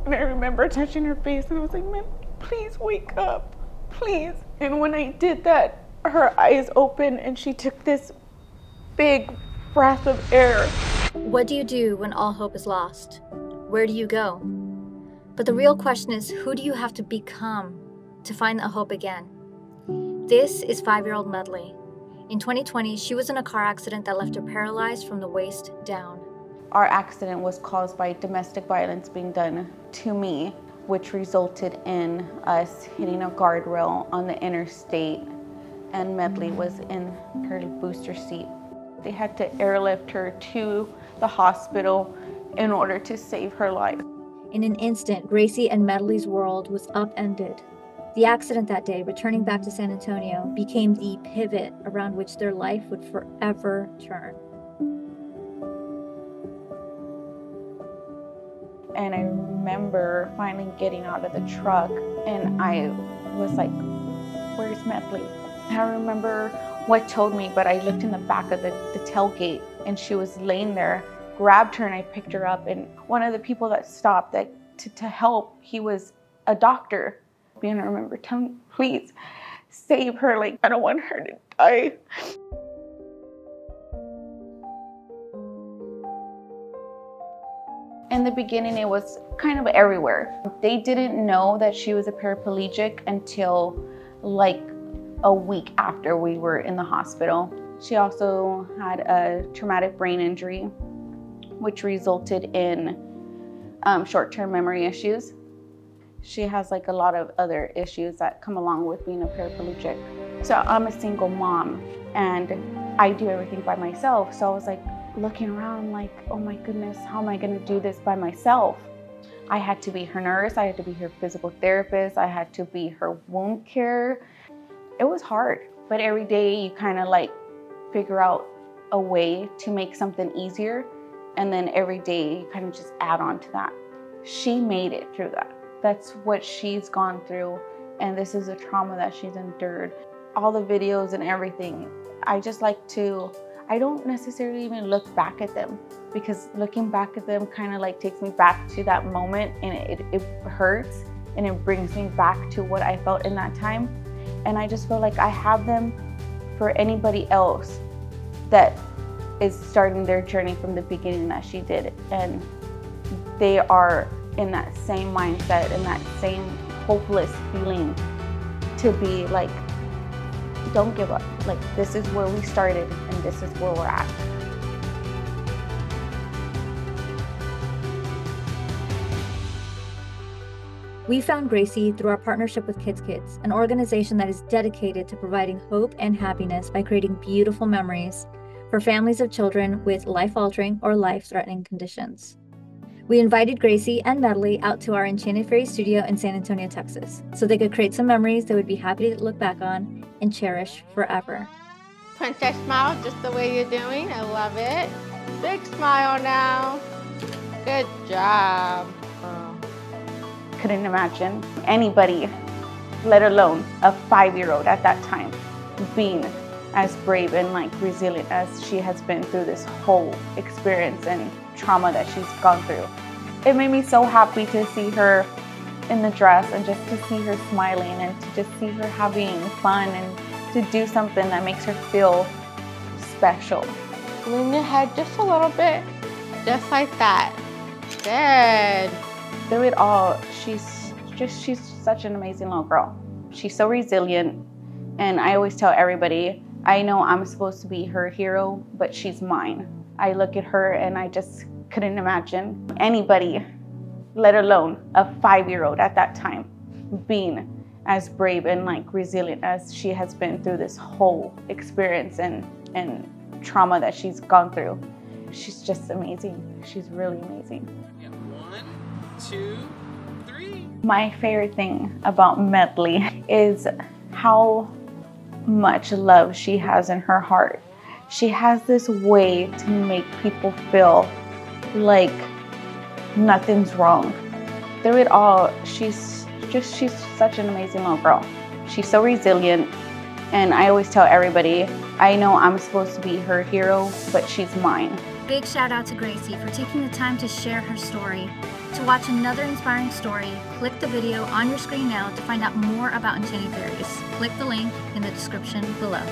And I remember touching her face and I was like, man, please wake up, please. And when I did that, her eyes opened and she took this big breath of air. What do you do when all hope is lost? Where do you go? But the real question is, who do you have to become to find that hope again? This is 5-year-old Medley. In 2020, she was in a car accident that left her paralyzed from the waist down. Our accident was caused by domestic violence being done to me, which resulted in us hitting a guardrail on the interstate, and Medley was in her booster seat. They had to airlift her to the hospital in order to save her life. In an instant, Gracie and Medley's world was upended. The accident that day, returning back to San Antonio, became the pivot around which their life would forever turn. And I remember finally getting out of the truck and I was like, where's Medley? And I remember what told me, but I looked in the back of the tailgate and she was laying there, grabbed her and I picked her up. And one of the people that stopped to help, he was a doctor. And I remember telling him, please save her. Like, I don't want her to die. In the beginning, it was kind of everywhere. They didn't know that she was a paraplegic until like a week after we were in the hospital. She also had a traumatic brain injury, which resulted in short-term memory issues. She has like a lot of other issues that come along with being a paraplegic. So I'm a single mom and I do everything by myself. So I was like looking around like, oh my goodness, how am I gonna do this by myself? I had to be her nurse, I had to be her physical therapist, I had to be her wound care. It was hard, but every day you kind of like figure out a way to make something easier. And then every day you kind of just add on to that. She made it through that. That's what she's gone through. And this is a trauma that she's endured. All the videos and everything, I just like to, I don't necessarily even look back at them because looking back at them kind of like takes me back to that moment and it hurts and it brings me back to what I felt in that time. And I just feel like I have them for anybody else that is starting their journey from the beginning that she did. And they are in that same mindset and that same hopeless feeling to be like, don't give up. Like, this is where we started and this is where we're at. We found Gracie through our partnership with Kids, an organization that is dedicated to providing hope and happiness by creating beautiful memories for families of children with life-altering or life-threatening conditions. We invited Gracie and Medley out to our Enchanted Fairies Studio in San Antonio, Texas, so they could create some memories they would be happy to look back on and cherish forever. Princess smile just the way you're doing. I love it. Big smile now. Good job. Couldn't imagine anybody, let alone a 5-year-old at that time, being as brave and like resilient as she has been through this whole experience and trauma that she's gone through. It made me so happy to see her in the dress and just to see her smiling and to just see her having fun and to do something that makes her feel special. Lean your head just a little bit, just like that. Good. Through it all, she's such an amazing little girl. She's so resilient, and I always tell everybody, I know I'm supposed to be her hero, but she's mine. I look at her and I just couldn't imagine anybody, let alone a 5-year-old at that time, being as brave and like resilient as she has been through this whole experience and trauma that she's gone through. She's just amazing. She's really amazing. Yeah, 1, 2, 3. My favorite thing about Medley is how much love she has in her heart. She has this way to make people feel like nothing's wrong. Through it all, she's such an amazing little girl. She's so resilient, and I always tell everybody, I know I'm supposed to be her hero, but she's mine. Big shout out to Gracie for taking the time to share her story, To watch another inspiring story, click the video on your screen now to find out more about Enchanted Fairies. Click the link in the description below.